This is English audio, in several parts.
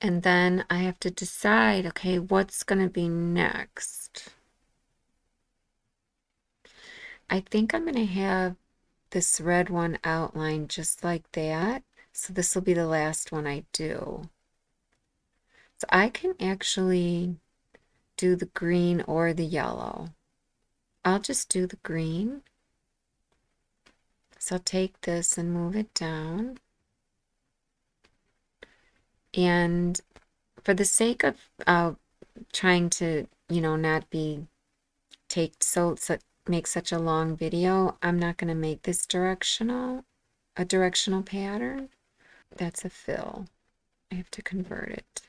And then I have to decide, okay, what's going to be next? I think I'm going to have this red one outlined just like that. So this will be the last one I do. So I can actually do the green or the yellow. I'll just do the green. So I'll take this and move it down. And for the sake of trying to, not be make such a long video, I'm not going to make this a directional pattern. That's a fill. I have to convert it.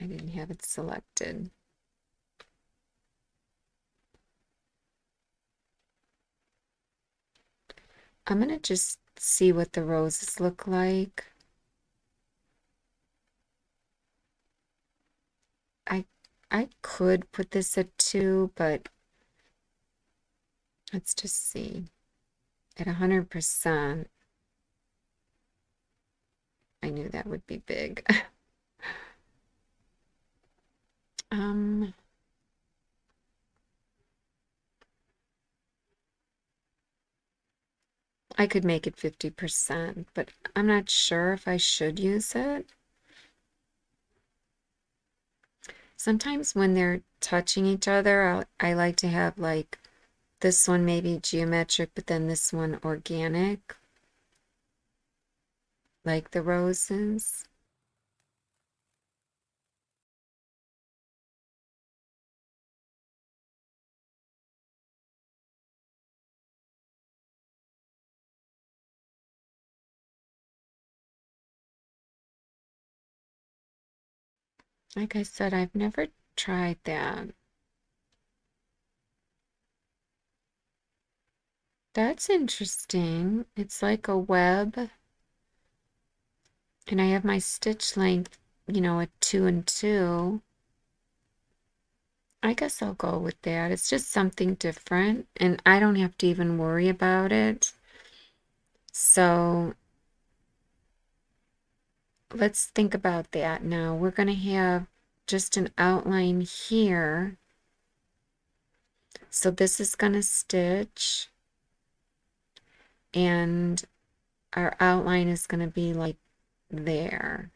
I didn't have it selected. I'm going to just see what the roses look like. I could put this at 2, but let's just see. At 100%, I knew that would be big. um, I could make it 50%, but I'm not sure if I should use it. Sometimes when they're touching each other, I like to have like this one maybe geometric, but then this one organic, like the roses. Like I said, I've never tried that. That's interesting. It's like a web, and I have my stitch length, at 2 and 2. I guess I'll go with that. It's just something different, and I don't have to even worry about it. So let's think about that now. We're going to have just an outline here. So this is going to stitch, and our outline is going to be like there.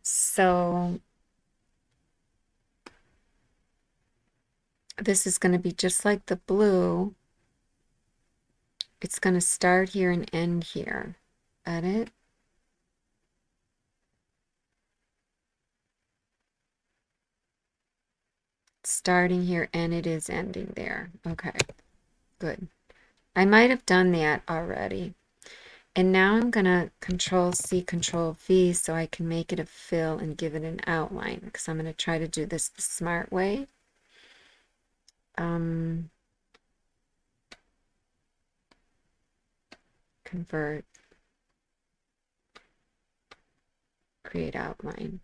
So this is going to be just like the blue. It's going to start here and end here. Edit. Starting here and it is ending there. Okay, good. I might have done that already. And now I'm going to Control C, Control V so I can make it a fill and give it an outline, because I'm going to try to do this the smart way. Convert, create outline.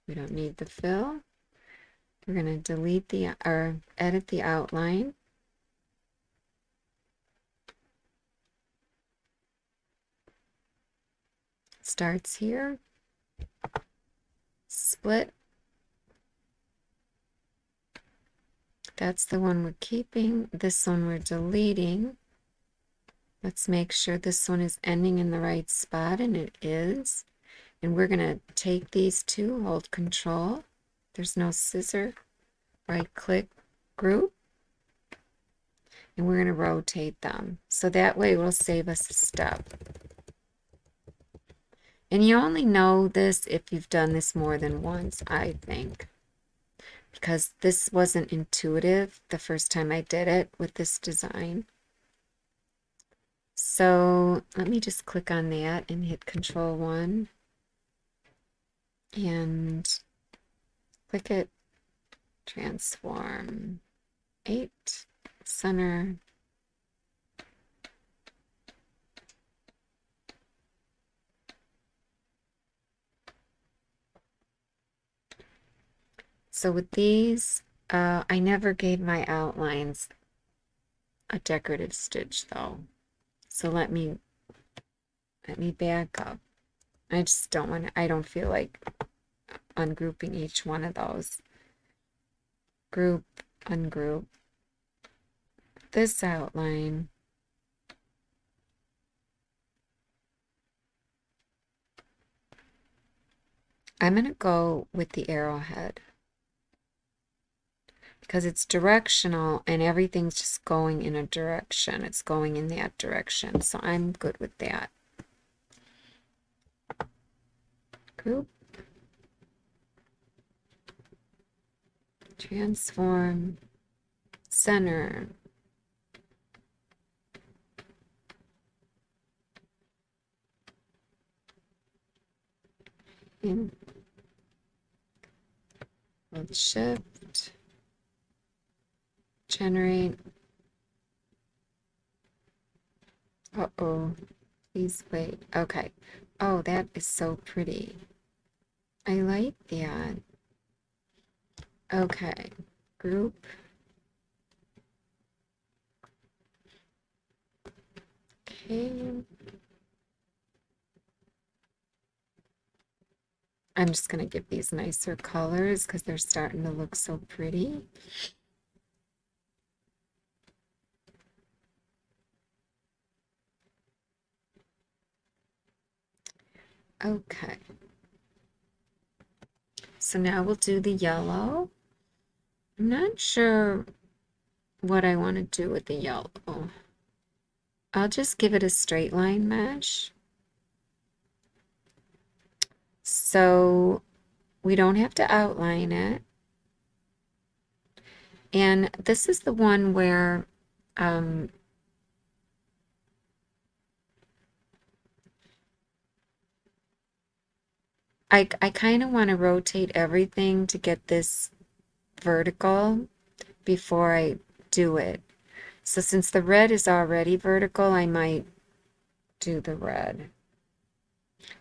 We don't need the fill. We're going to delete or edit the outline. Starts here. Split. That's the one we're keeping. This one we're deleting. Let's make sure this one is ending in the right spot, and it is. And we're going to take these two, hold Control. There's no scissor. Right click, group. And we're going to rotate them. So that way it will save us a step. And you only know this if you've done this more than once, I think. Because this wasn't intuitive the first time I did it with this design. So let me just click on that and hit Control 1. And click it, transform 8, center. So with these, I never gave my outlines a decorative stitch though. So let me back up. I just don't want to, I don't feel like ungrouping each one of those. Group, ungroup. This outline. I'm going to go with the arrowhead because it's directional and everything's just going in a direction. It's going in that direction. So I'm good with that. Group. Transform. Center. In. Hold shift. Generate. Uh-oh. Please wait. Okay. Oh, that is so pretty. I like that. Okay. Group. Okay. I'm just going to give these nicer colors because they're starting to look so pretty. Okay. So now we'll do the yellow. I'm not sure what I want to do with the yellow. I'll just give it a straight line mesh. So we don't have to outline it. And this is the one where I kind of want to rotate everything to get this vertical before I do it. So since the red is already vertical, I might do the red.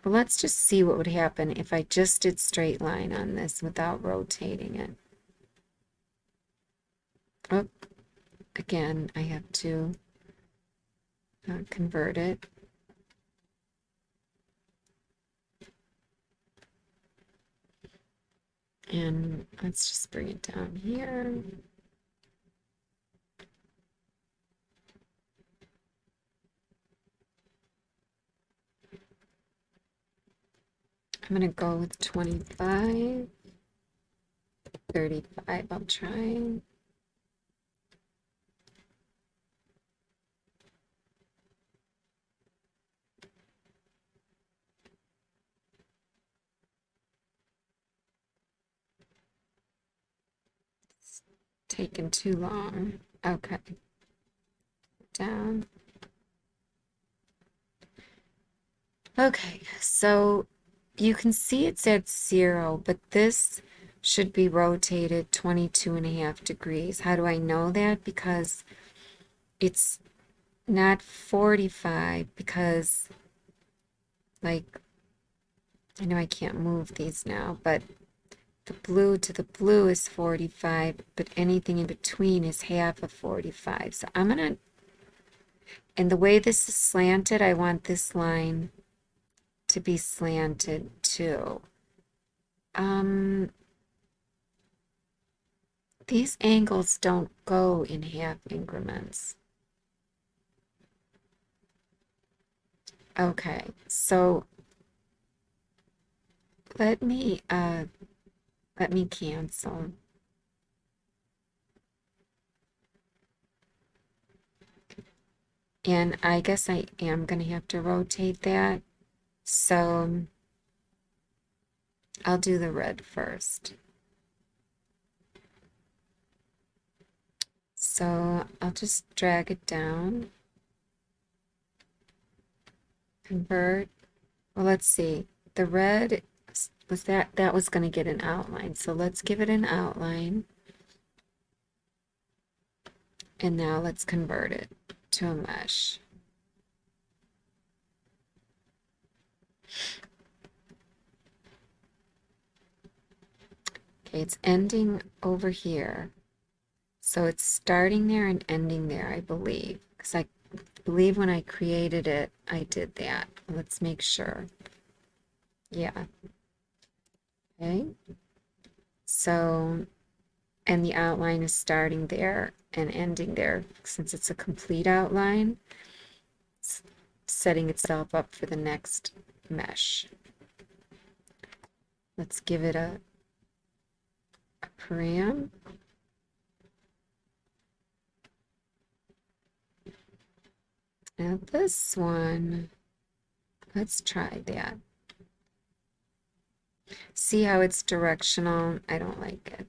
But let's just see what would happen if I just did straight line on this without rotating it. Oh, again, I have to convert it. And let's just bring it down here. I'm going to go with 25, 35, I'll try. It's taking too long. Okay. Down. Okay, so you can see it's at 0, but this should be rotated 22.5 degrees. How do I know that? Because it's not 45, because, like, I know I can't move these now, but the blue to the blue is 45, but anything in between is half of 45. So I'm going to, and the way this is slanted, I want this line to be slanted too. These angles don't go in half increments. Okay, so let me cancel. And I guess I am going to have to rotate that. So I'll do the red first. So I'll just drag it down. Convert. Well, let's see. The red was that was going to get an outline. So let's give it an outline. And now let's convert it to a mesh. Okay, it's ending over here. So it's starting there and ending there, I believe. Because believe when I created it, I did that. Let's make sure. Yeah. Okay. So, and the outline is starting there and ending there. Since it's a complete outline, it's setting itself up for the next mesh. Let's give it a param. Now this one, let's try that. See how it's directional? I don't like it.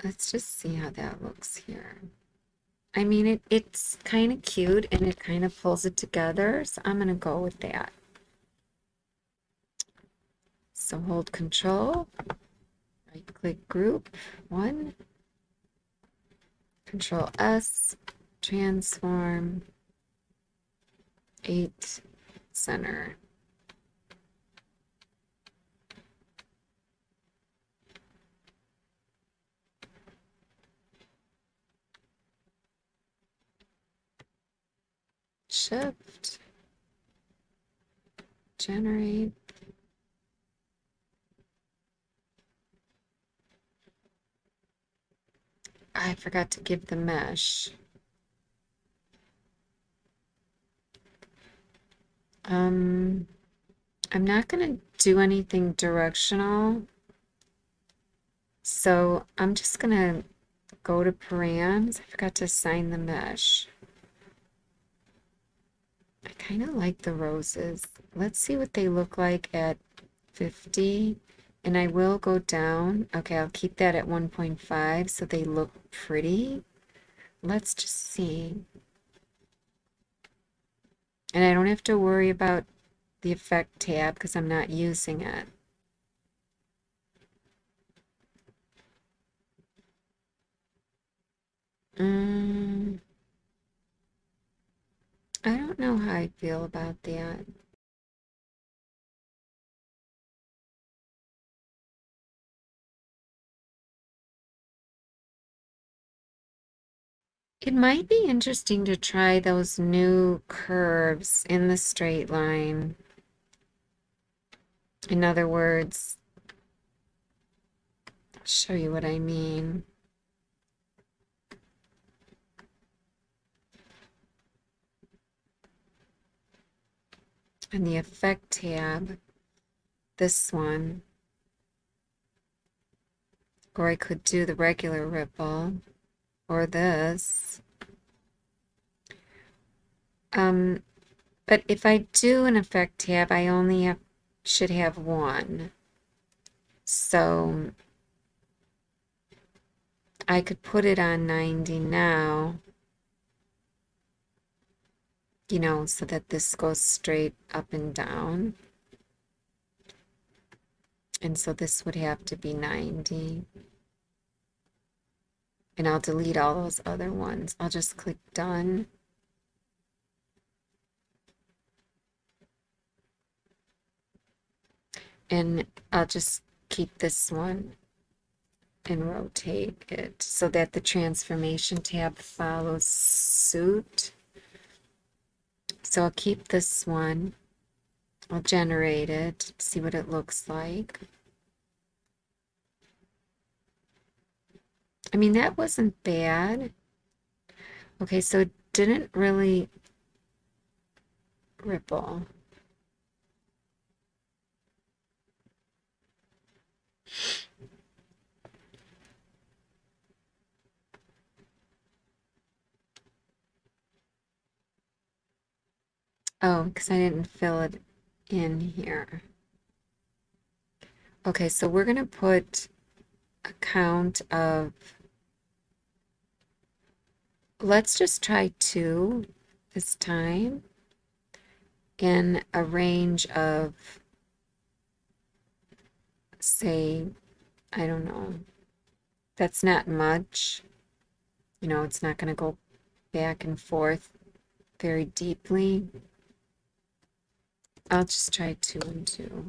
Let's just see how that looks here. I mean, it's kind of cute and it kind of pulls it together, so I'm going to go with that. So hold Control, right-click Group 1, Control S, Transform, 8, Center. Shift, Generate. I forgot to give the mesh. I'm not going to do anything directional. So I'm just going to go to params. I forgot to assign the mesh. I kind of like the roses. Let's see what they look like at 50. And I will go down. Okay, I'll keep that at 1.5 so they look pretty. Let's just see. And I don't have to worry about the effect tab because I'm not using it. I don't know how I feel about that. It might be interesting to try those new curves in the straight line. In other words, I'll show you what I mean. In the Effect tab, this one, or I could do the regular ripple, or this. But if I do an Effect tab, I only should have one. So I could put it on 90 now, you know, so that this goes straight up and down. And so this would have to be 90. And I'll delete all those other ones. I'll just click Done. And I'll just keep this one and rotate it so that the transformation tab follows suit. So I'll keep this one. I'll generate it, see what it looks like. I mean, that wasn't bad. Okay, so it didn't really ripple. Oh, because I didn't fill it in here. Okay, so we're going to put a count of, let's just try 2 this time in a range of, say, I don't know, that's not much. You know, it's not going to go back and forth very deeply. I'll just try 2 and 2.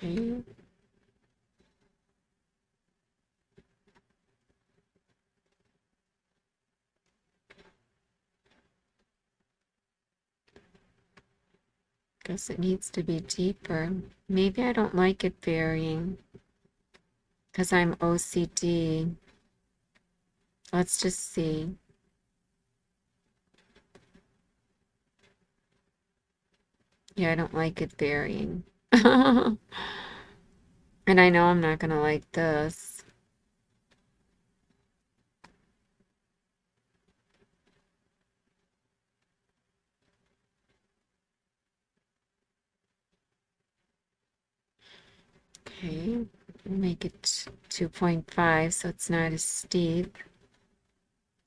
Okay. Guess it needs to be deeper. Maybe I don't like it varying because I'm OCD. Let's just see. Yeah, I don't like it varying. And I know I'm not gonna like this. Okay, we'll make it 2.5 so it's not as steep.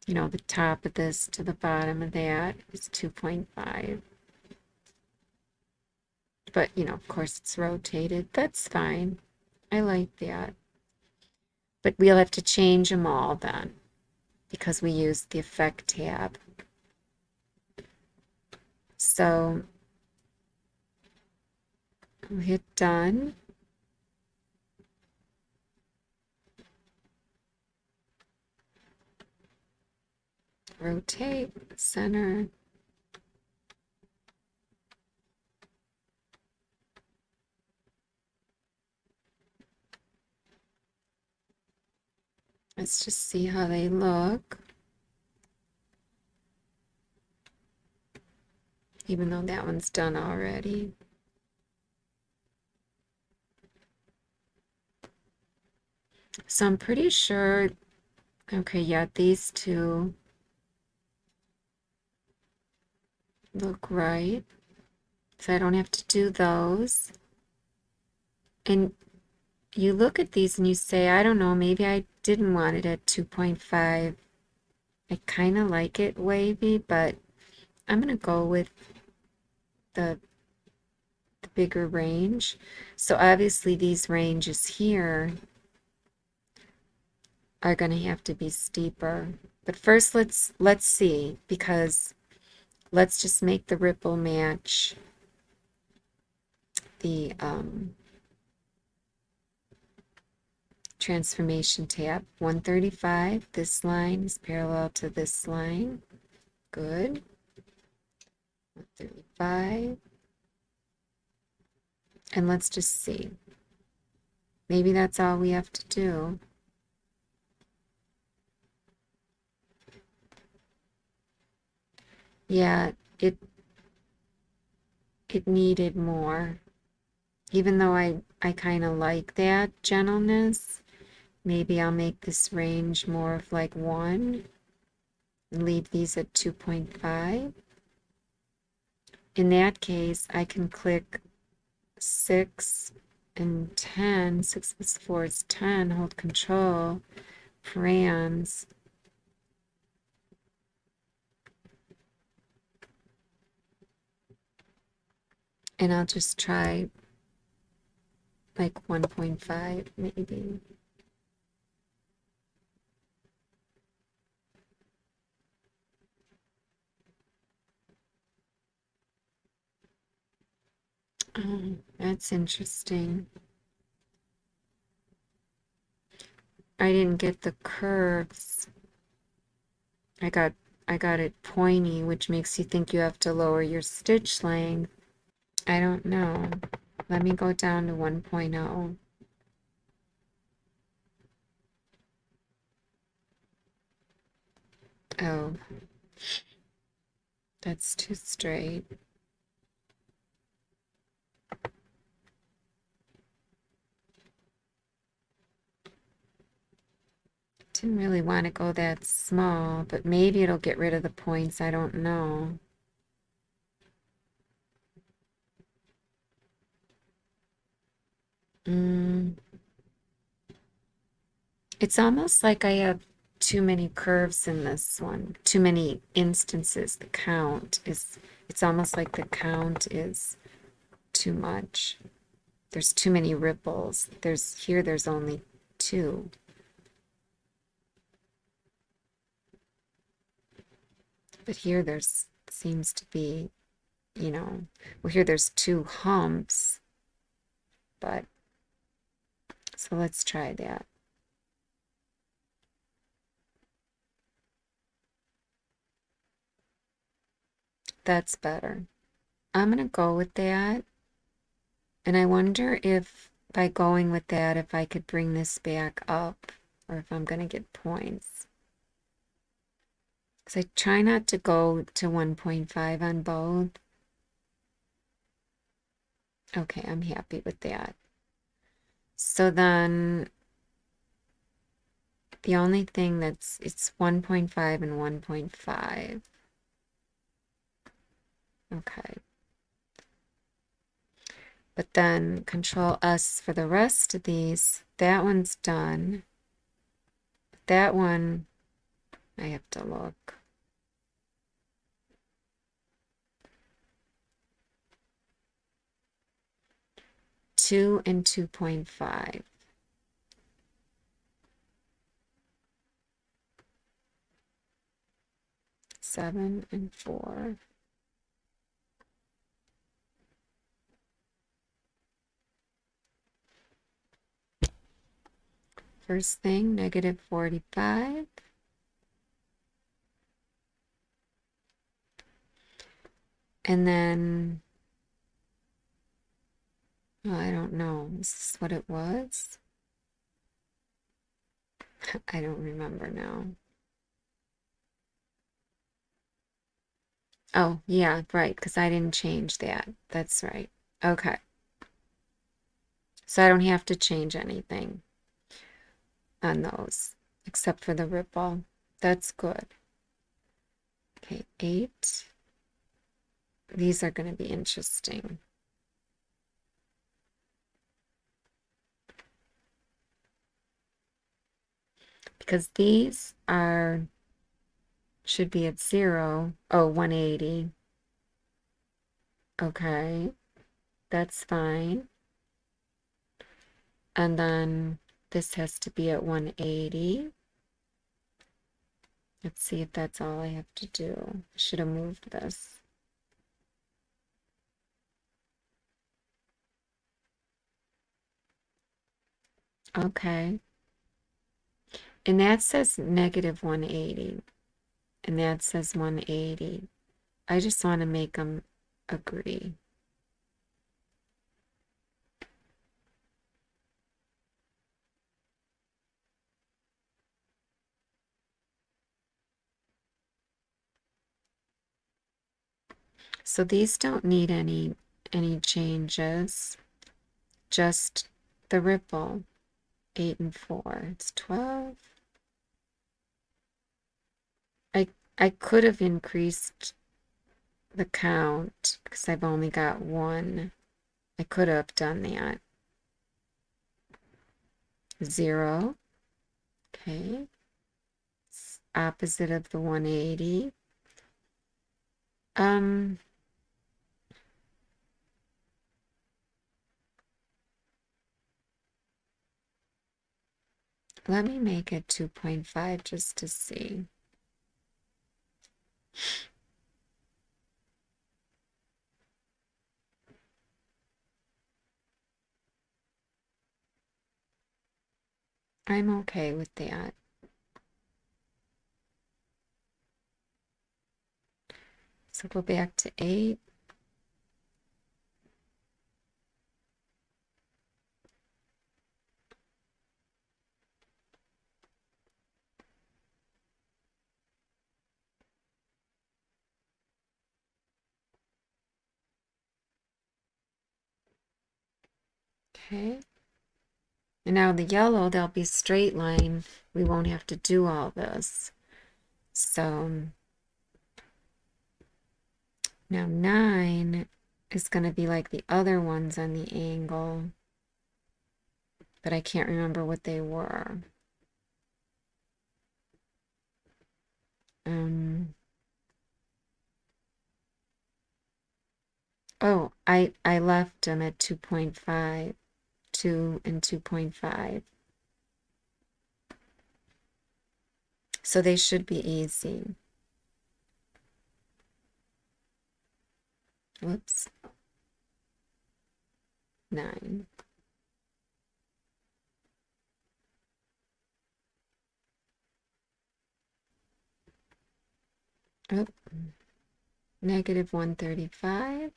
You know, the top of this to the bottom of that is 2.5. But, you know, of course it's rotated. That's fine. I like that. But we'll have to change them all then because we used the effect tab. So we'll hit done. Rotate, center. Let's just see how they look. Even though that one's done already. So I'm pretty sure, okay, yeah, these two look right. So I don't have to do those. And you look at these and you say, I don't know, maybe I didn't want it at 2.5. I kind of like it wavy, but I'm going to go with the bigger range. So obviously these ranges here are going to have to be steeper. But first let's see, because let's just make the ripple match the transformation tab. 135, this line is parallel to this line. Good. 135. And let's just see. Maybe that's all we have to do. Yeah, it needed more. Even though I kind of like that gentleness, maybe I'll make this range more of like 1 and leave these at 2.5. In that case, I can click 6 and 10. 6 plus 4 is 10. Hold control. Params. And I'll just try like 1.5 maybe. Oh, that's interesting. I didn't get the curves. I got it pointy, which makes you think you have to lower your stitch length. I don't know. Let me go down to 1.0. Oh, that's too straight. Didn't really want to go that small, but maybe it'll get rid of the points. I don't know. It's almost like I have too many curves in this one, too many instances. The count is, it's almost like the count is too much. There's too many ripples. There's only 2. But here there's seems to be, well, here there's 2 humps, but So let's try that. That's better. I'm going to go with that. And I wonder if by going with that, if I could bring this back up or if I'm going to get points. Because I try not to go to 1.5 on both. Okay, I'm happy with that. So then the only thing it's 1.5 and 1.5. Okay. But then Control S for the rest of these. That one's done. That one, I have to look. Two and 2.5. Seven and 4. First thing, negative 45. And then, oh, I don't know. Is this what it was? I don't remember now. Oh, yeah, right, because I didn't change that. That's right. Okay. So I don't have to change anything on those except for the ripple. That's good. Okay, 8. These are going to be interesting. Because these should be at 0. Oh, 180. Okay, that's fine. And then this has to be at 180. Let's see if that's all I have to do. I should have moved this. Okay. And that says negative 180. And that says 180. I just want to make them agree. So these don't need any changes. Just the ripple. 8 and 4. It's 12. I could have increased the count because I've only got one. I could have done that. 0. Okay. It's opposite of the 180. Let me make it 2.5 just to see. I'm okay with that. So go back to 8. Okay. And now the yellow, there'll be straight line. We won't have to do all this. So now 9 is going to be like the other ones on the angle, but I can't remember what they were. Oh, I left them at 2.5, 2 and 2.5. So they should be easy. Whoops. 9. Oh, negative 135.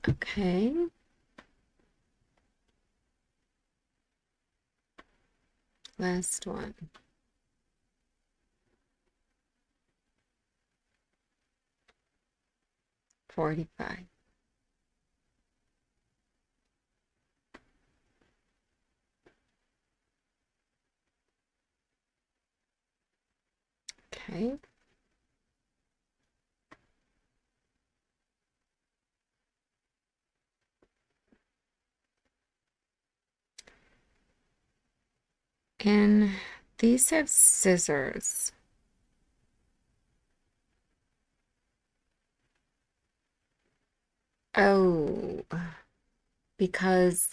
Okay. Last one. $45. Okay. And these have scissors. Oh, because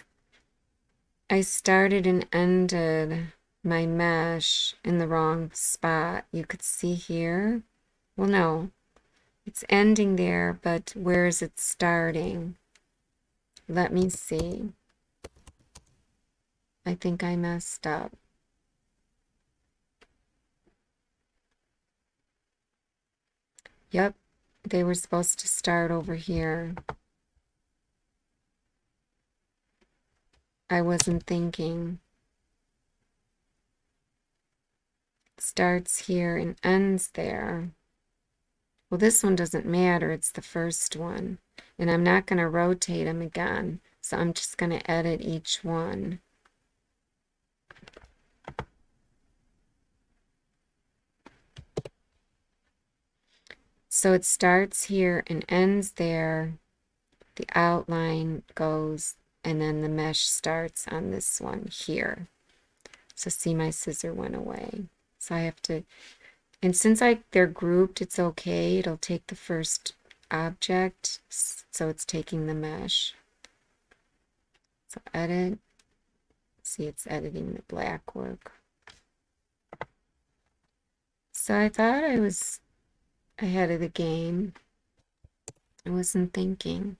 I started and ended my mesh in the wrong spot. You could see here. Well, no, it's ending there, but where is it starting? Let me see. I think I messed up. Yep, they were supposed to start over here. I wasn't thinking. It starts here and ends there. Well, this one doesn't matter. It's the first one. And I'm not going to rotate them again. So I'm just going to edit each one. So it starts here and ends there. The outline goes, and then the mesh starts on this one here. So see, my scissor went away. So I have to, and since they're grouped, it's okay. It'll take the first object, so it's taking the mesh. So edit. See, it's editing the black work. So I thought I was ahead of the game. I wasn't thinking.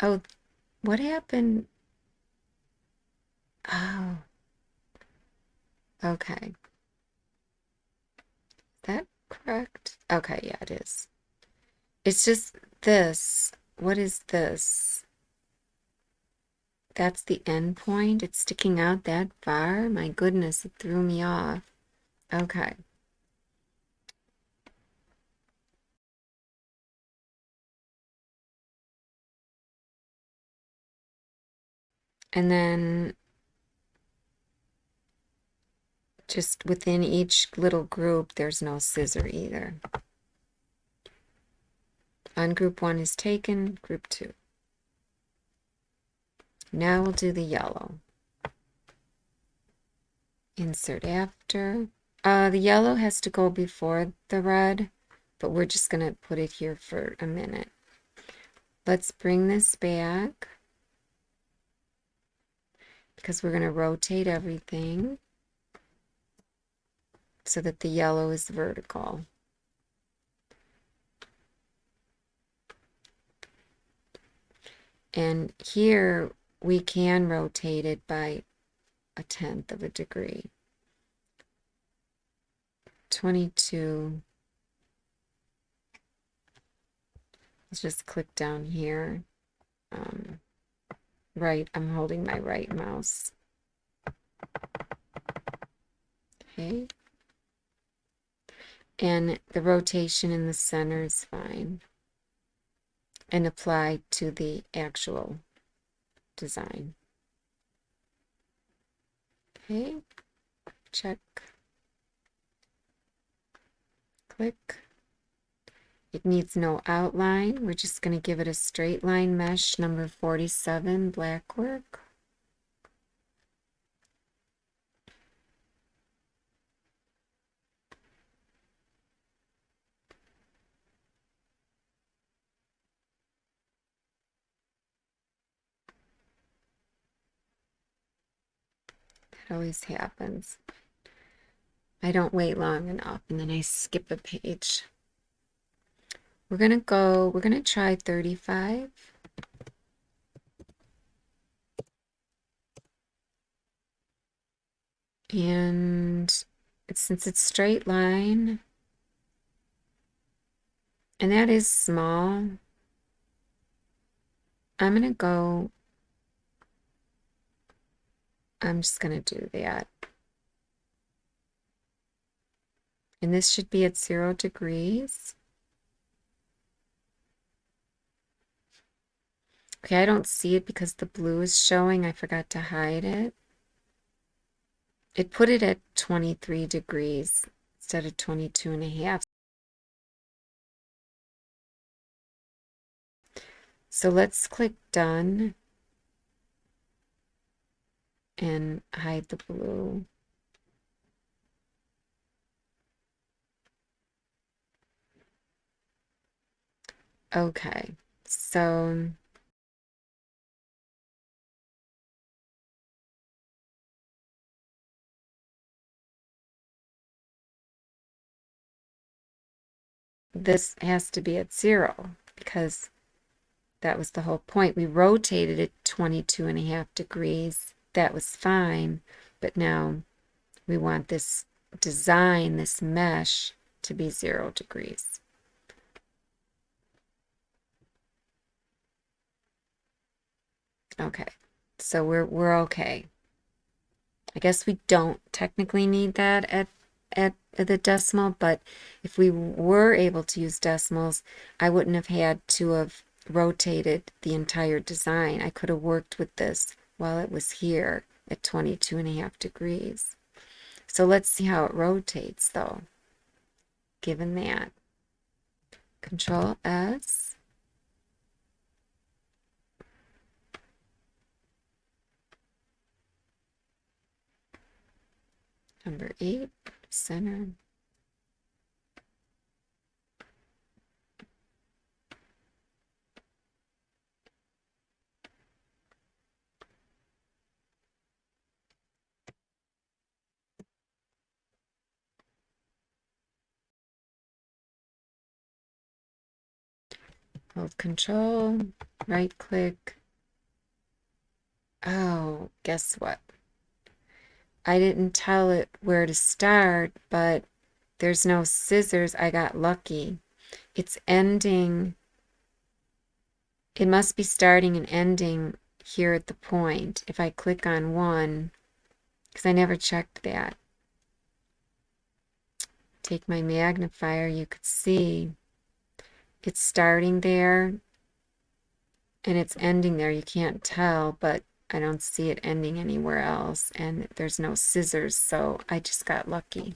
Oh, what happened? Oh, okay. Is that correct? Okay, yeah, it is. It's just this. What is this? That's the end point? It's sticking out that far? My goodness, it threw me off. Okay. And then just within each little group, there's no scissor either. On group 1 is taken, group 2. Now we'll do the yellow. Insert after. The yellow has to go before the red, but we're just going to put it here for a minute. Let's bring this back because we're going to rotate everything so that the yellow is vertical. And here we can rotate it by 1/10 of a degree. 22. Let's just click down here. Right, I'm holding my right mouse. Okay. And the rotation in the center is fine. And apply to the actual design. Okay, check. Click. It needs no outline. We're just going to give it a straight line mesh number 47 black work. It always happens. I don't wait long enough and then I skip a page. We're gonna try 35. And since it's straight line, and that is small, I'm just gonna do that. And this should be at 0 degrees. Okay, I don't see it because the blue is showing. I forgot to hide it. It put it at 23 degrees instead of 22 and a half. So let's click done and hide the blue. Okay, so this has to be at 0 because that was the whole point. We rotated it 22 and a half degrees. That was fine, but now we want this design, this mesh, to be 0 degrees. Okay, so we're okay. I guess we don't technically need that at the decimal, but if we were able to use decimals, I wouldn't have had to have rotated the entire design. I could have worked with this while it was here at 22 and a half degrees. So let's see how it rotates though, given that. Control S. Number 8, center. Hold Control, right click. Oh, guess what? I didn't tell it where to start, but there's no scissors. I got lucky. It's ending. It must be starting and ending here at the point. If I click on one, because I never checked that. Take my magnifier, you could see it's starting there and it's ending there. You can't tell, but I don't see it ending anywhere else. And there's no scissors, so I just got lucky.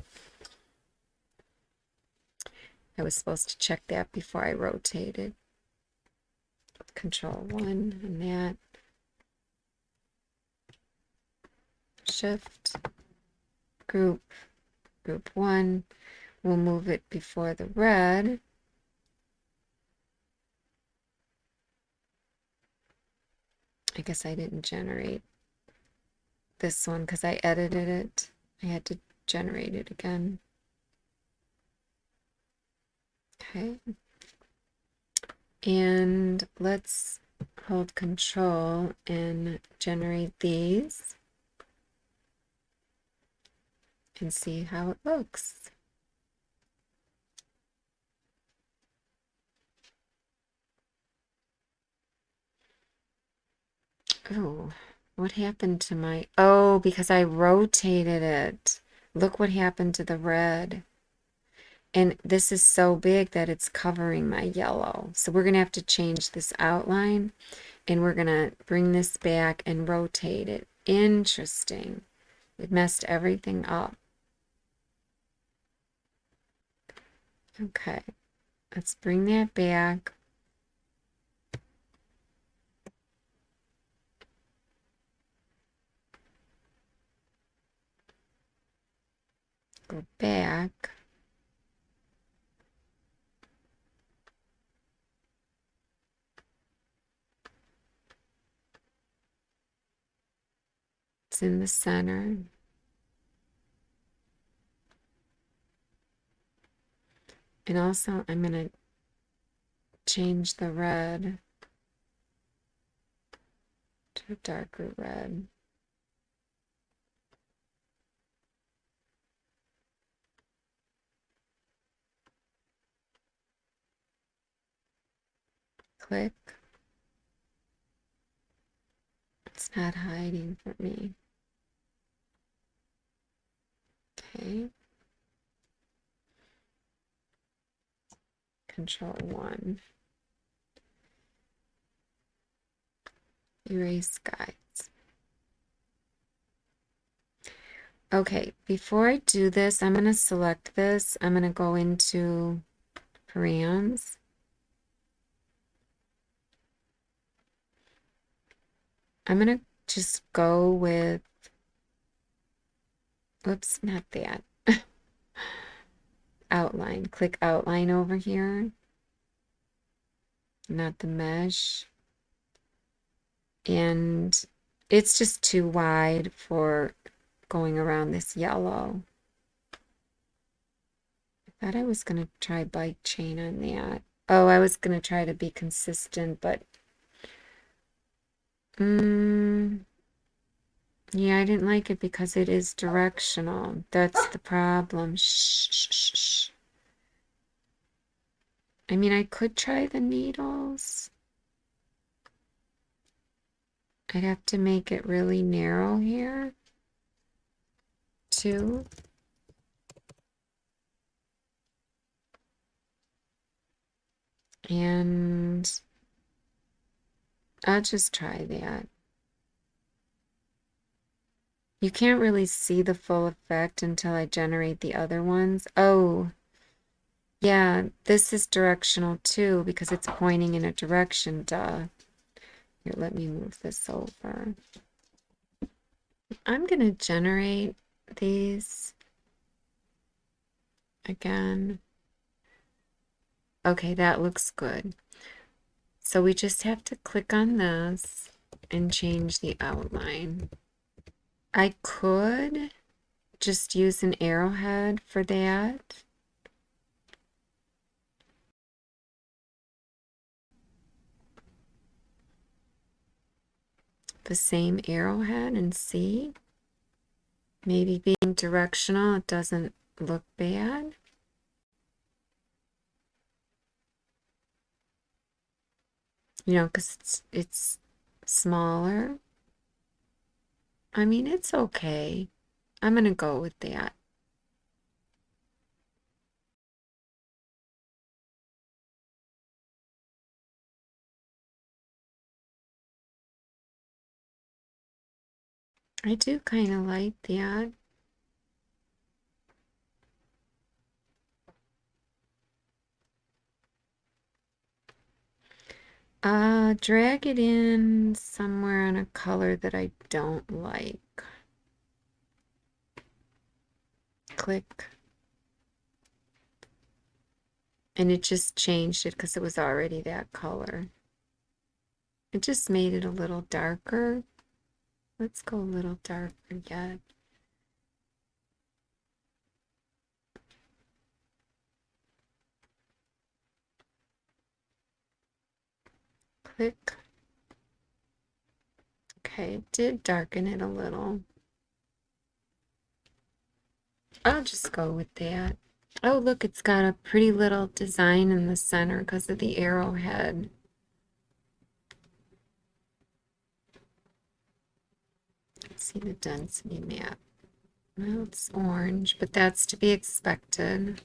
I was supposed to check that before I rotated. Control 1 and that. Shift. Group 1. We'll move it before the red. I guess I didn't generate this one because I edited it. I had to generate it again. Okay. And let's hold Control and generate these and see how it looks. Oh, what happened to my... Oh, because I rotated it. Look what happened to the red. And this is so big that it's covering my yellow. So we're going to have to change this outline. And we're going to bring this back and rotate it. Interesting. It messed everything up. Okay. Let's bring that back. Go back. It's in the center. And also I'm going to change the red to a darker red. Click. It's not hiding for me. Okay. Control 1. Erase guides. Okay, before I do this, I'm going to select this. I'm going to go into params. I'm going to just go with, whoops, not that. Outline. Click outline over here. Not the mesh. And it's just too wide for going around this yellow. I thought I was going to try bike chain on that. Oh, I was going to try to be consistent, but yeah, I didn't like it because it is directional. That's the problem. Shh, shh, shh, shh. I mean, I could try the needles. I'd have to make it really narrow here, too. And I'll just try that. You can't really see the full effect until I generate the other ones. Oh, yeah, this is directional too because it's pointing in a direction, duh. Here, let me move this over. I'm going to generate these again. Okay, that looks good. So we just have to click on this and change the outline. I could just use an arrowhead for that. The same arrowhead and see. Maybe being directional, it doesn't look bad. You know, because it's smaller. I mean, it's okay. I'm going to go with that. I do kind of like that. Drag it in somewhere on a color that I don't like. Click. And it just changed it because it was already that color. It just made it a little darker. Let's go a little darker yet. Click. Okay, it did darken it a little. I'll just go with that. Oh, look, it's got a pretty little design in the center because of the arrowhead. Let's see the density map. Well, it's orange, but that's to be expected.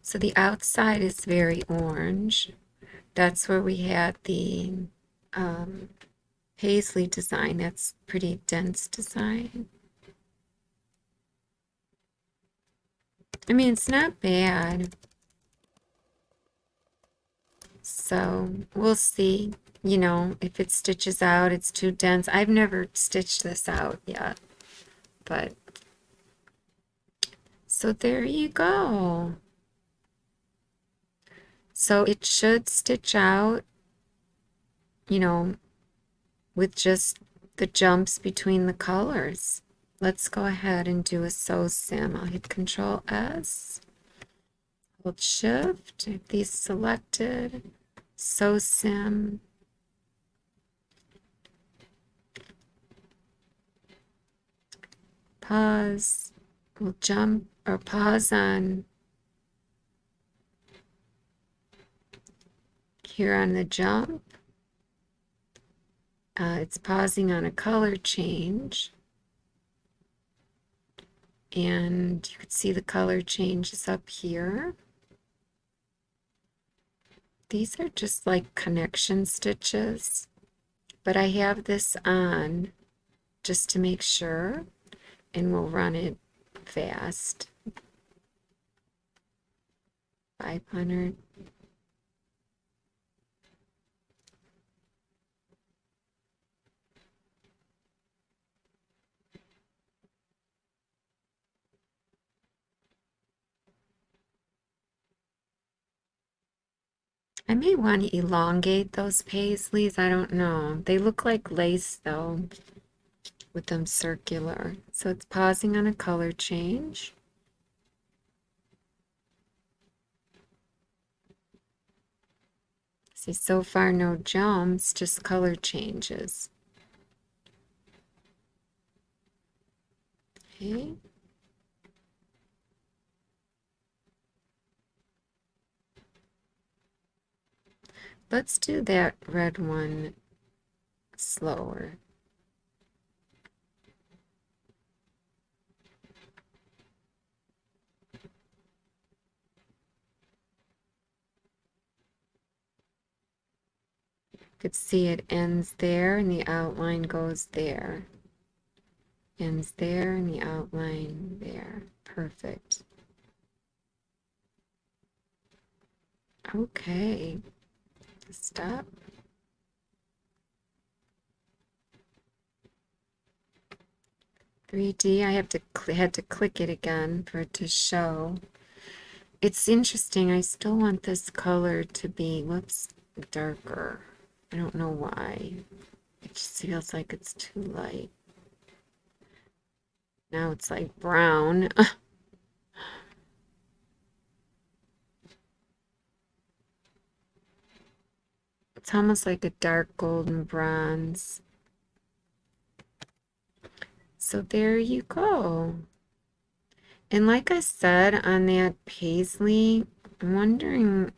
So the outside is very orange. That's where we had the paisley design. That's pretty dense design. I mean, it's not bad. So we'll see, you know, if it stitches out, it's too dense. I've never stitched this out yet, but so there you go. So it should stitch out, you know, with just the jumps between the colors. Let's go ahead and do a sew sim. I'll hit Control S, hold Shift, have these selected, sew sim. Pause. We'll jump or pause on here on the jump. It's pausing on a color change. And you can see the color changes up here. These are just like connection stitches, but I have this on just to make sure, and we'll run it fast. 500. I may want to elongate those paisleys. I don't know. They look like lace though, with them circular. So it's pausing on a color change. See, so far no jumps, just color changes. Okay. Let's do that red one slower. You could see it ends there and the outline goes there. Ends there and the outline there. Perfect. Okay. Stop. "3D", I had to click it again for it to show. It's interesting, I still want this color to be, whoops, darker. I don't know why. It just feels like it's too light. Now it's like brown. It's almost like a dark golden bronze. So there you go. And like I said on that paisley, I'm wondering,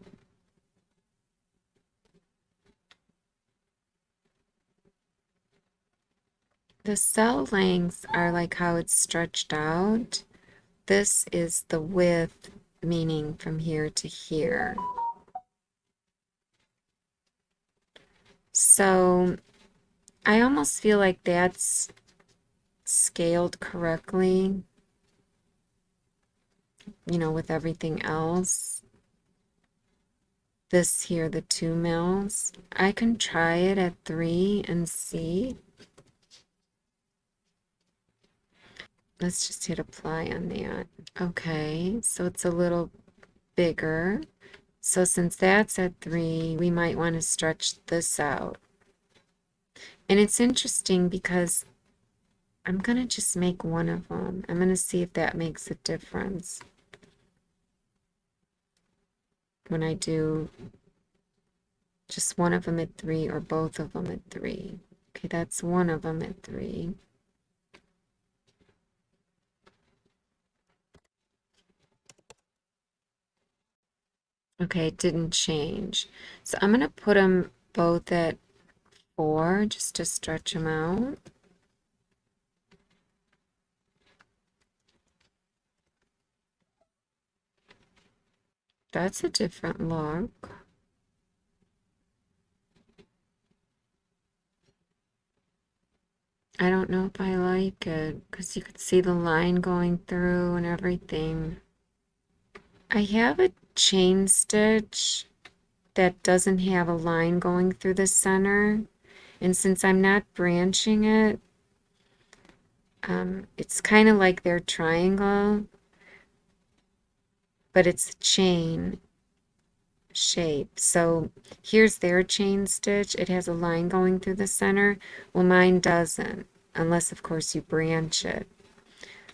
the cell lengths are like how it's stretched out. This is the width, meaning from here to here. So I almost feel like that's scaled correctly, you know, with everything else. This here, the 2 mils, I can try it at 3 and see. Let's just hit apply on that. Okay, so it's a little bigger. So since that's at 3, we might want to stretch this out. And it's interesting because I'm going to just make one of them. I'm going to see if that makes a difference when I do just one of them at 3 or both of them at 3. Okay, that's one of them at 3. Okay, it didn't change. So I'm going to put them both at 4 just to stretch them out. That's a different look. I don't know if I like it because you could see the line going through and everything. I have a chain stitch that doesn't have a line going through the center, and since I'm not branching it, it's kind of like their triangle, but it's a chain. shape. So here's their chain stitch. It has a line going through the center. Well, mine doesn't, unless of course you branch it.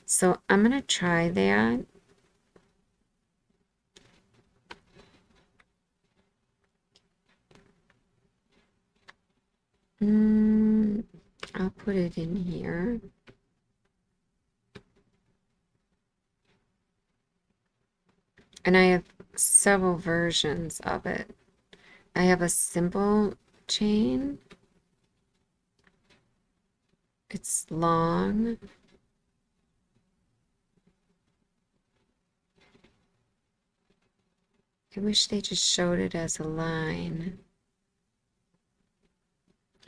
So I'm going to try that. I'll put it in here. And I have several versions of it. I have a simple chain. It's long. I wish they just showed it as a line.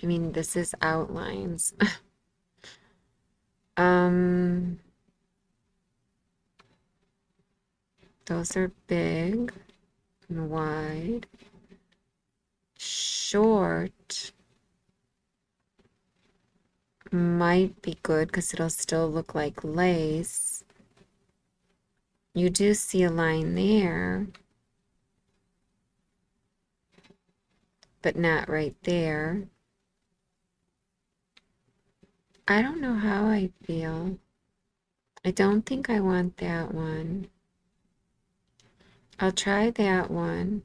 I mean, this is outlines. Those are big and wide. Short might be good because it'll still look like lace. You do see a line there, but not right there. I don't know how I feel. I don't think I want that one. I'll try that one.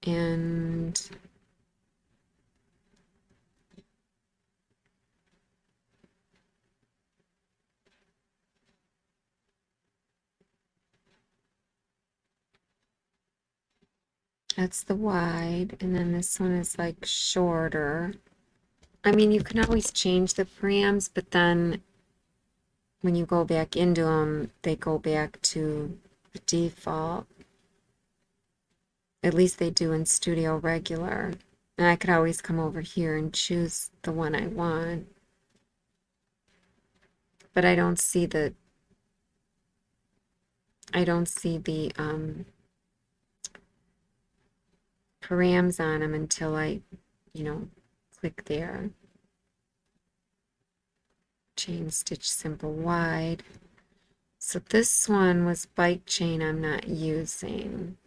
And that's the wide, and then this one is like shorter. I mean, you can always change the params, but then when you go back into them, they go back to the default. At least they do in Studio Regular. And I could always come over here and choose the one I want. But I don't see the params on them until I, click there. Chain stitch simple wide. So this one was bike chain I'm not using.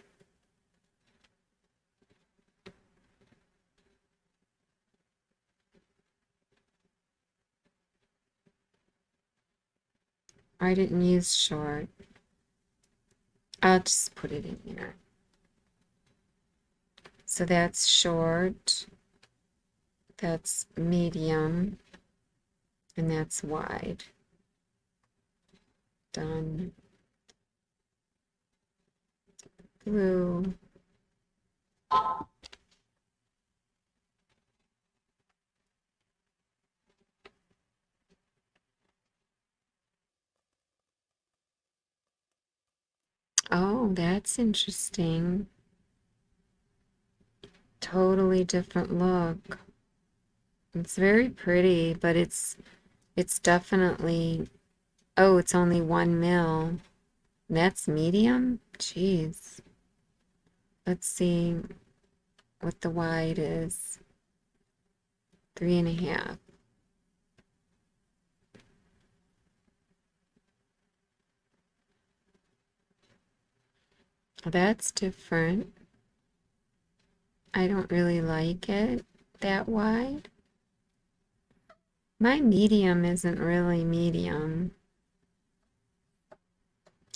I didn't use short. I'll just put it in here. So that's short, that's medium, and that's wide. Done. Blue. Oh, that's interesting. Totally different look. It's very pretty, but it's definitely, oh, it's only 1 mil. That's medium? Jeez. Let's see what the wide is. 3.5. Well, that's different. I don't really like it that wide. My medium isn't really medium.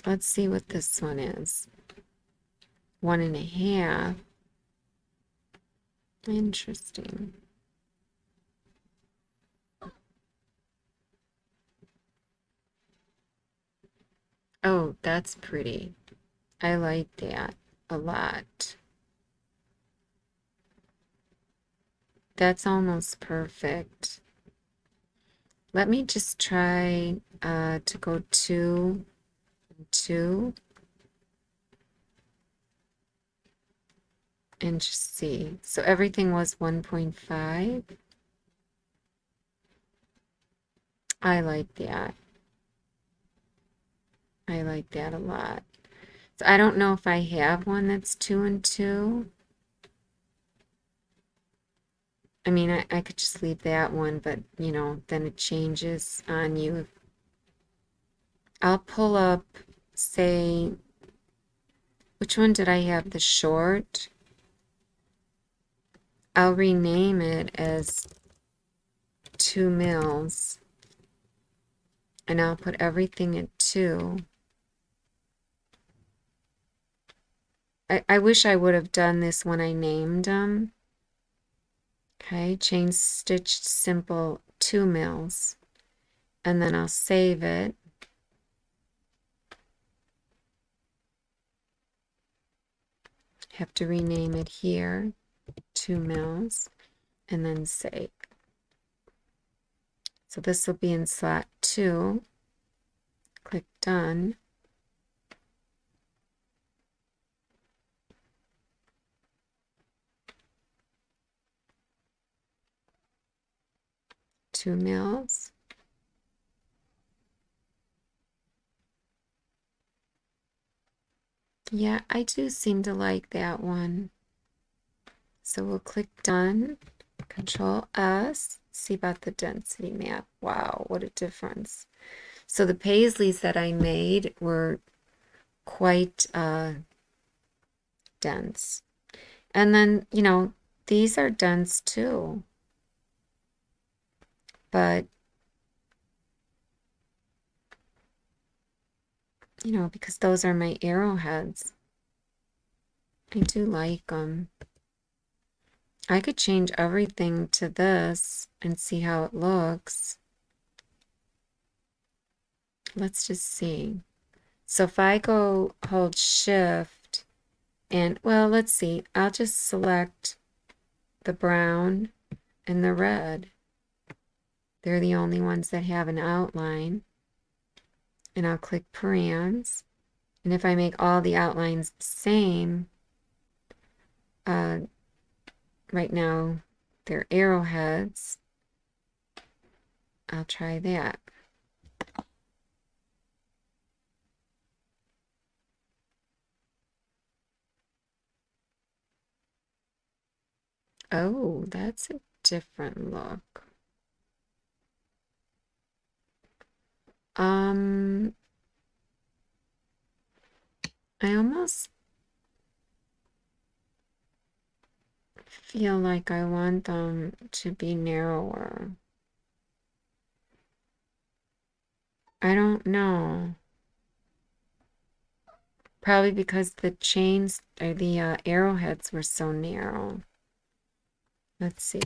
Let's see what this one is. 1.5. Interesting. Oh, that's pretty. I like that a lot. That's almost perfect. Let me just try to go 2 and 2 and just see. So everything was 1.5. I like that. I like that a lot. So I don't know if I have one that's 2 and 2. I mean, I could just leave that one, but then it changes on you. I'll pull up, say, Which one did I have? The short? I'll rename it as 2 mils. And I'll put everything at 2. I wish I would have done this when I named them. Okay, chain stitched simple 2 mils. And then I'll save it. Have to rename it here, 2 mils, and then save. So this will be in slot 2. Click done. Two mils. Yeah, I do seem to like that one. So we'll click done, Control S, see about the density map. Wow, what a difference. So the paisleys that I made were quite dense. And then, you know, these are dense too. But, you know, because those are my arrowheads. I do like them. I could change everything to this and see how it looks. Let's just see. So if I go hold shift and, well, let's see. I'll just select the brown and the red. They're the only ones that have an outline. And I'll click params. And if I make all the outlines the same, right now they're arrowheads. I'll try that. Oh, that's a different look. I almost feel like I want them to be narrower. I don't know. Probably because the chains or the arrowheads were so narrow. Let's see.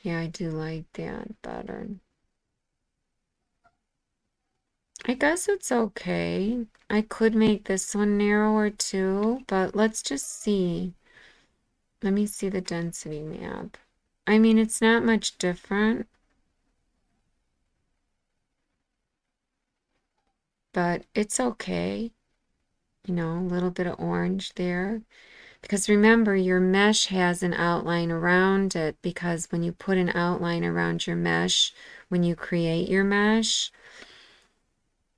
Yeah, I do like that better. I guess it's okay. I could make this one narrower too, but let's just see. Let me see the density map. I mean, it's not much different, but it's okay. You know, a little bit of orange there. Because remember, your mesh has an outline around it, because when you put an outline around your mesh, when you create your mesh,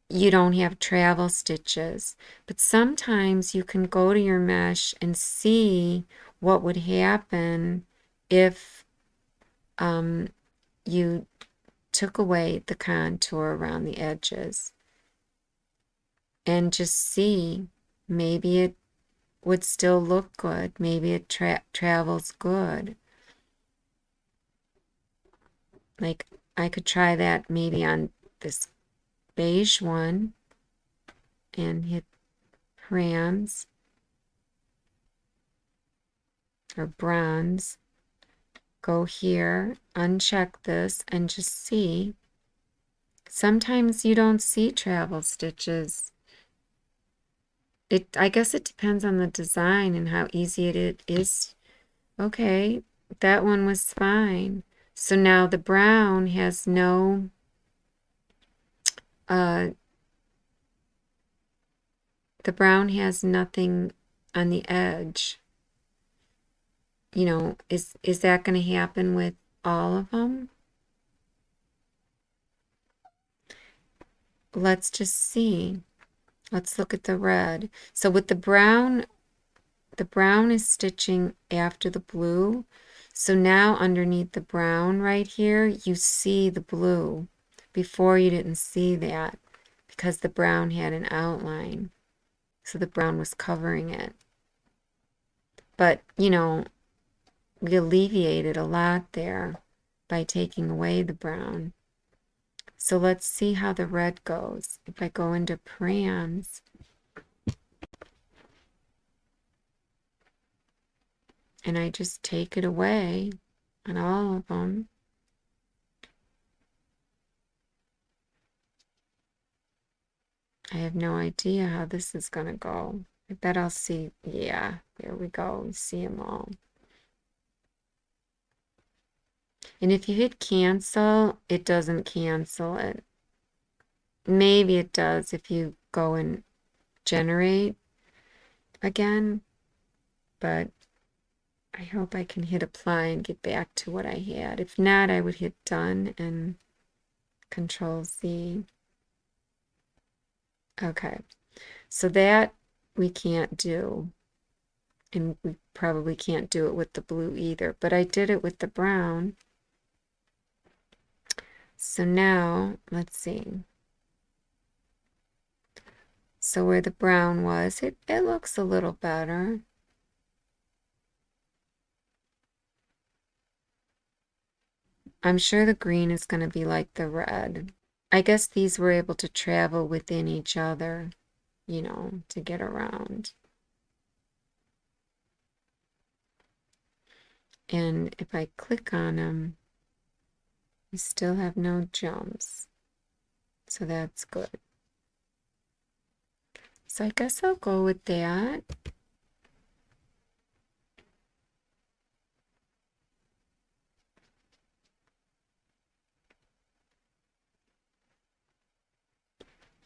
you don't have travel stitches. But sometimes you can go to your mesh and see what would happen if you took away the contour around the edges. And just see, maybe it would still look good. Maybe it travels good. Like, I could try that maybe on this beige one and hit params or bronze. Go here, uncheck this, and just see. Sometimes you don't see travel stitches. I guess it depends on the design and how easy it is. Okay, that one was fine. So now the brown has no the brown has nothing on the edge. You know, is that going to happen with all of them? Let's just see. Let's look at the red. So with the brown is stitching after the blue. So now underneath the brown right here, you see the blue. Before you didn't see that because the brown had an outline. So the brown was covering it. But, you know, we alleviated a lot there by taking away the brown. So let's see how the red goes. If I go into params, and I just take it away on all of them. I have no idea how this is going to go. I bet I'll see. Yeah, there we go. You see them all. And if you hit cancel, it doesn't cancel it. Maybe it does if you go and generate again, but I hope I can hit apply and get back to what I had. If not, I would hit done and Control Z. Okay, so that we can't do, and we probably can't do it with the blue either, but I did it with the brown. So now, let's see. So where the brown was, it looks a little better. I'm sure the green is going to be like the red. I guess these were able to travel within each other, you know, to get around. And if I click on them, you still have no jumps. So that's good. So I guess I'll go with that.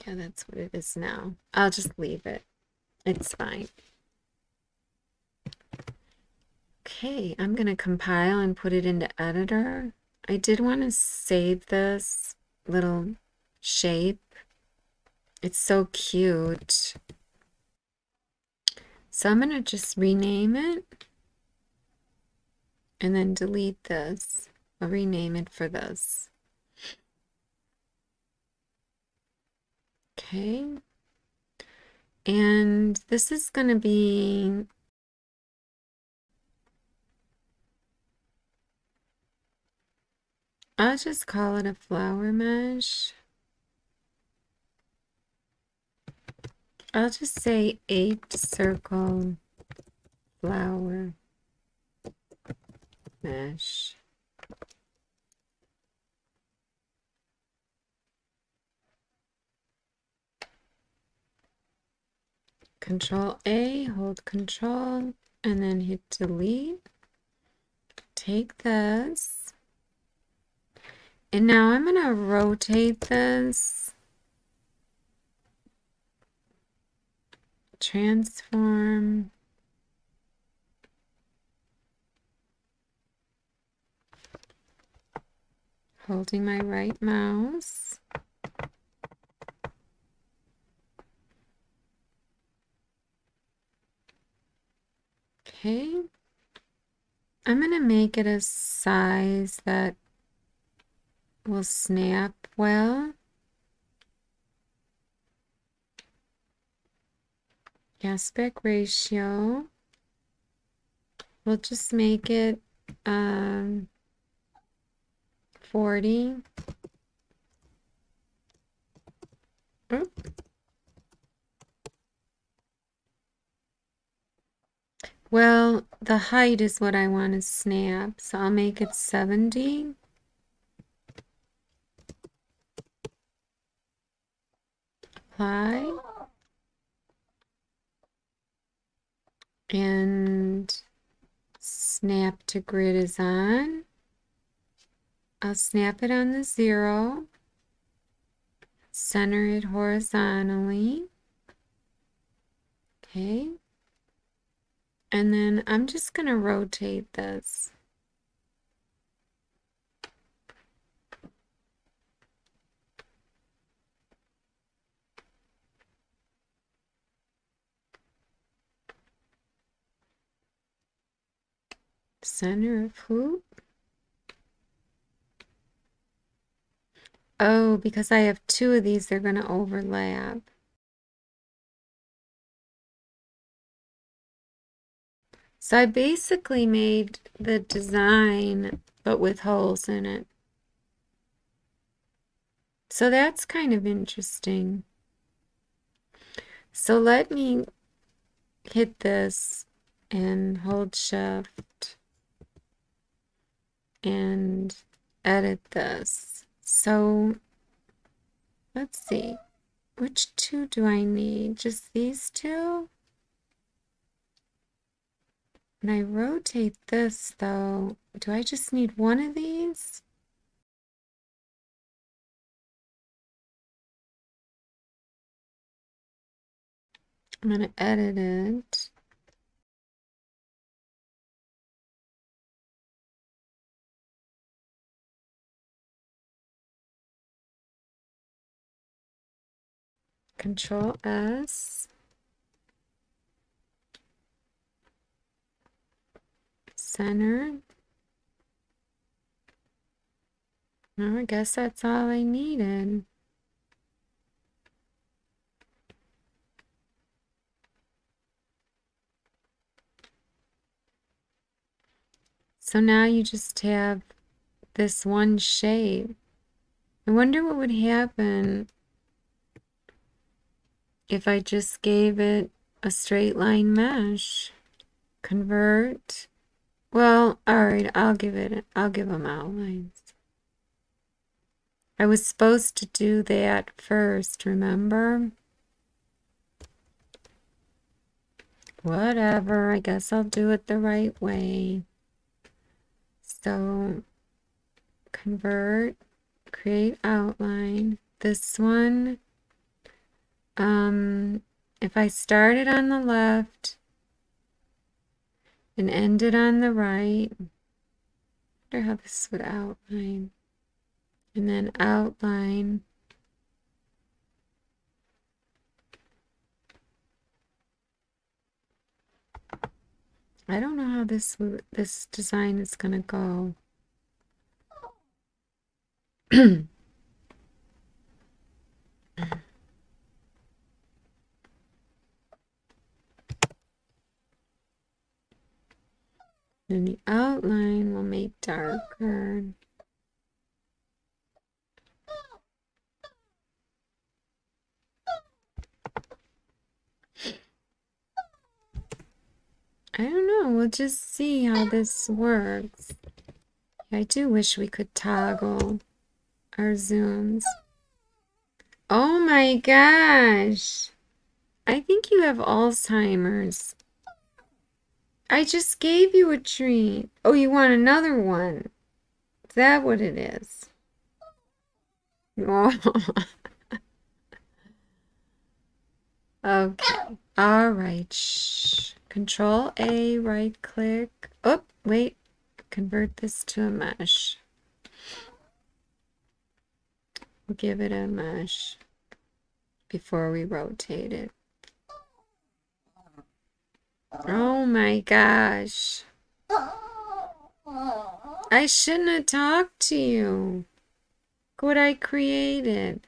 Yeah, that's what it is now. I'll just leave it. It's fine. Okay, I'm going to compile and put it into editor. I did want to save this little shape. It's so cute. So I'm going to just rename it and then delete this. I'll rename it for this. Okay. And this is going to be, I'll just call it a flower mesh. I'll just say 8-circle flower mesh. Control A, hold Control, and then hit delete. Take this. And now I'm going to rotate this. Transform. Holding my right mouse. Okay. I'm going to make it a size that will snap well. Aspect ratio. We'll just make it 40. Oh. Well, the height is what I want to snap, so I'll make it 70. Apply. And snap to grid is on. I'll snap it on the 0. Center it horizontally. Okay. And then I'm just going to rotate this. Center of hoop. Oh, because I have two of these, they're going to overlap. So I basically made the design, but with holes in it. So that's kind of interesting. So let me hit this and hold shift and edit this. So let's see. Which two do I need? Just these two? When I rotate this though, do I just need one of these? I'm going to edit it. Control S. Center. Oh, I guess that's all I needed. So now you just have this one shape. I wonder what would happen if I just gave it a straight line mesh. Convert. Well, all right, I'll give them outlines. I was supposed to do that first, remember? Whatever, I guess I'll do it the right way. So, convert, create outline. This one, if I started on the left and ended on the right, I wonder how this would outline. And then outline. I don't know how this design is gonna go. And the outline will make darker. I don't know. We'll just see how this works. I do wish we could toggle our zooms. Oh my gosh. I think you have Alzheimer's. I just gave you a treat. Oh, you want another one? Is that what it is? Oh. Okay. All right. Shh. Control A, right click. Oh, wait. Convert this to a mesh. We'll give it a mesh before we rotate it. Oh my gosh. I shouldn't have talked to you. Look what I created.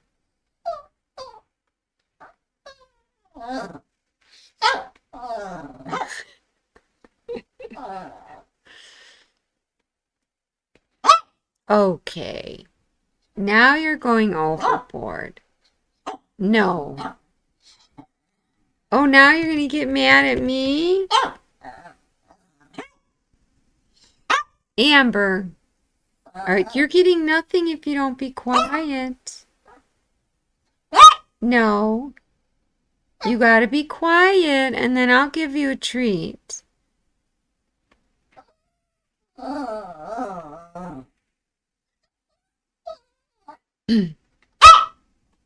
Okay. Now you're going overboard. No. Oh, now you're going to get mad at me? Amber. All right, you're getting nothing if you don't be quiet. No. You got to be quiet, and then I'll give you a treat.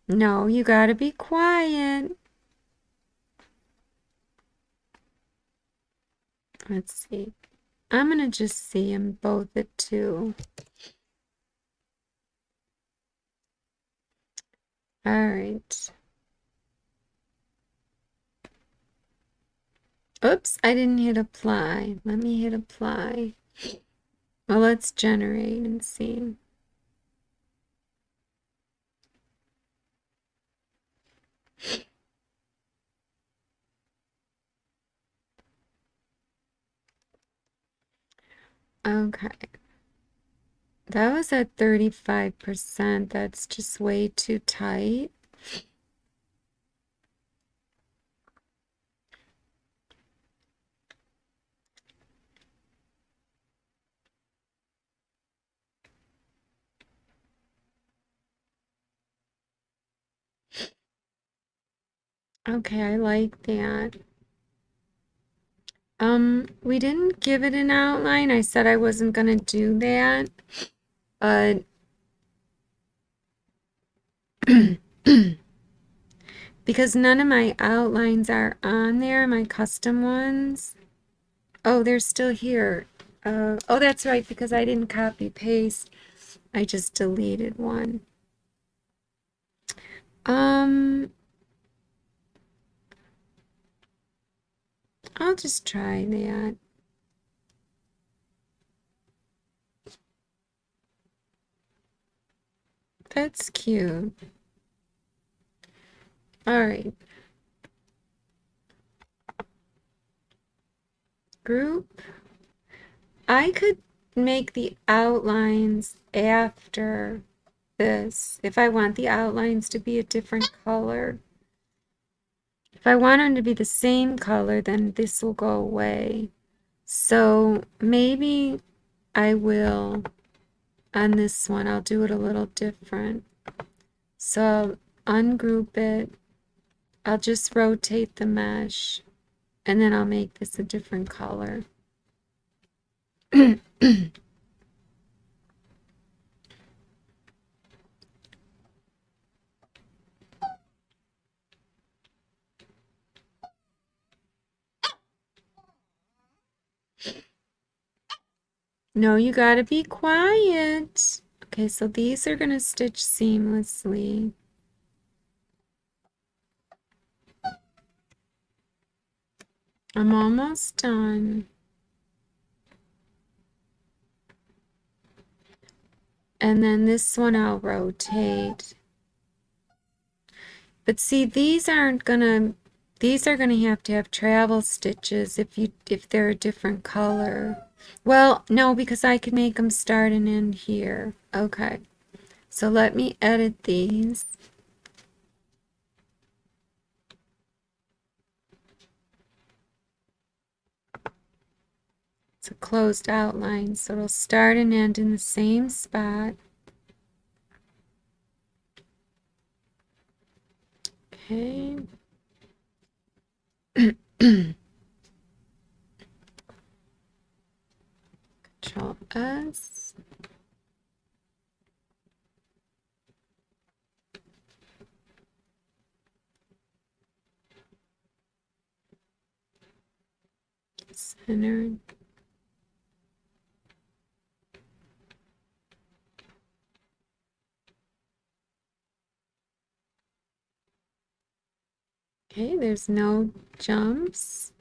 No, you got to be quiet. Let's see. I'm going to just see them both at 2. All right. Oops, I didn't hit apply. Let me hit apply. Well, let's generate and see. Okay. That was at 35%. That's just way too tight. Okay, I like that. We didn't give it an outline. I said I wasn't gonna do that, but because none of my outlines are on there, my custom ones. Oh, they're still here. Oh, that's right, because I didn't copy paste. I just deleted one. I'll just try that. That's cute. All right. Group. I could make the outlines after this if I want the outlines to be a different color. If I want them to be the same color, then this will go away. So maybe I will, on this one, I'll do it a little different. So I'll ungroup it. I'll just rotate the mesh, and then I'll make this a different color. No, you gotta be quiet. Okay, so these are gonna stitch seamlessly. I'm almost done. And then this one I'll rotate. But see, these are gonna have to have travel stitches if they're a different color. Well, no, because I could make them start and end here. Okay. So let me edit these. It's a closed outline, so it'll start and end in the same spot. Okay. Control S. Centered. Okay, there's no jumps.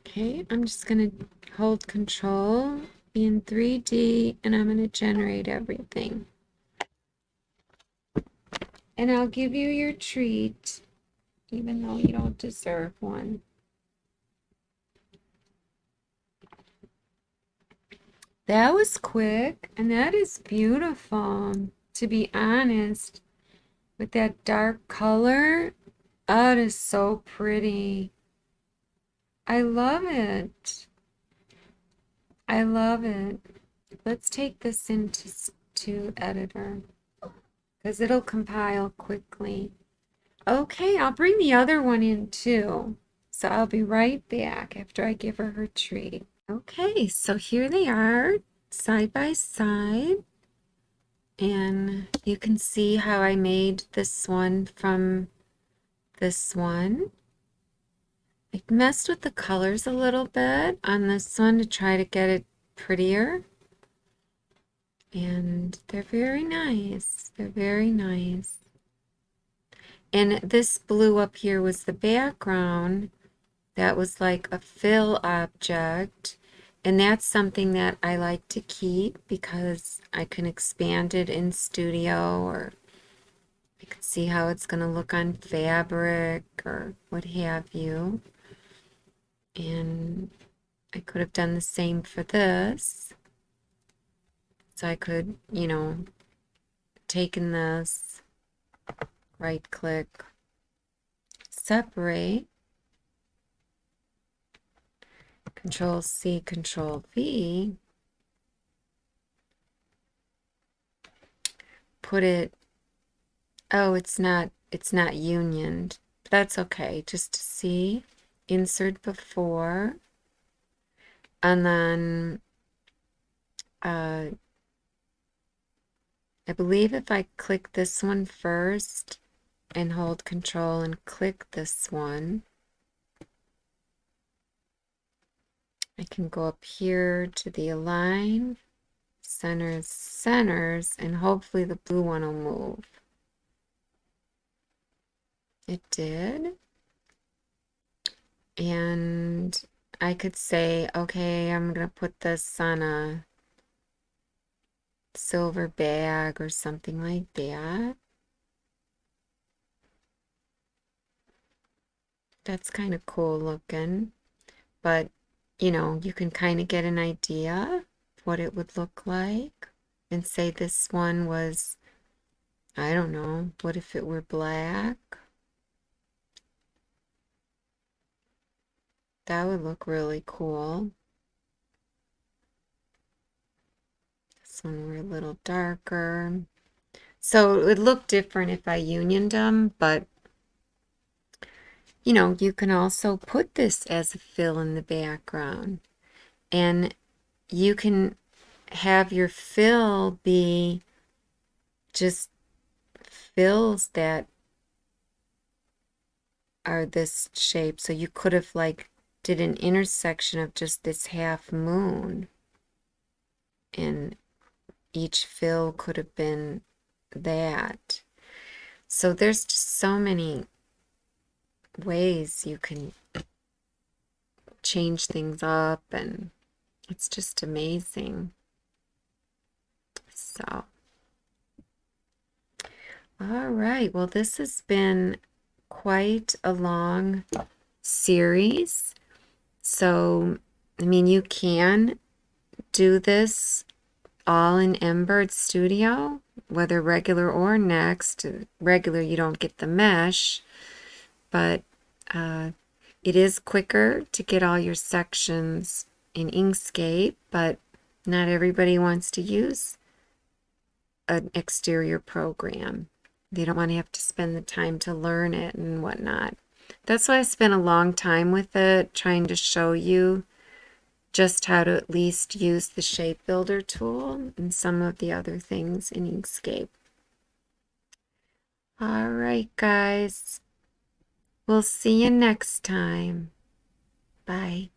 Okay, I'm just going to hold control, be in 3D, and I'm going to generate everything. And I'll give you your treat, even though you don't deserve one. That was quick, and that is beautiful, to be honest. With that dark color, oh, it is so pretty. I love it. I love it. Let's take this into editor because it'll compile quickly. Okay, I'll bring the other one in too. So I'll be right back after I give her her treat. Okay, so here they are side by side. And you can see how I made this one from this one. I messed with the colors a little bit on this one to try to get it prettier. And they're very nice. They're very nice. And this blue up here was the background. That was like a fill object. And that's something that I like to keep because I can expand it in studio, or I can see how it's going to look on fabric or what have you. And I could have done the same for this. So I could, taken this, right click, separate, Control C, Control V, put it, oh, it's not unioned. That's okay, just to see. Insert before, and then I believe if I click this one first and hold Control and click this one, I can go up here to the align, centers, and hopefully the blue one will move. It did. And I could say, okay, I'm going to put this on a silver bag or something like that. That's kind of cool looking. But, you can kind of get an idea of what it would look like. And say this one was, I don't know, what if it were black? That would look really cool. This one were a little darker. So it would look different if I unioned them, but you can also put this as a fill in the background. And you can have your fill be just fills that are this shape. So you could have did an intersection of just this half moon, and each fill could have been that. So there's just so many ways you can change things up, and it's just amazing. So, all right. Well, this has been quite a long series. So, I mean, you can do this all in Embird Studio, whether regular or next. Regular, you don't get the mesh, but it is quicker to get all your sections in Inkscape, but not everybody wants to use an exterior program. They don't want to have to spend the time to learn it and whatnot. That's why I spent a long time with it, trying to show you just how to at least use the shape builder tool and some of the other things in Inkscape. All right, guys. We'll see you next time. Bye.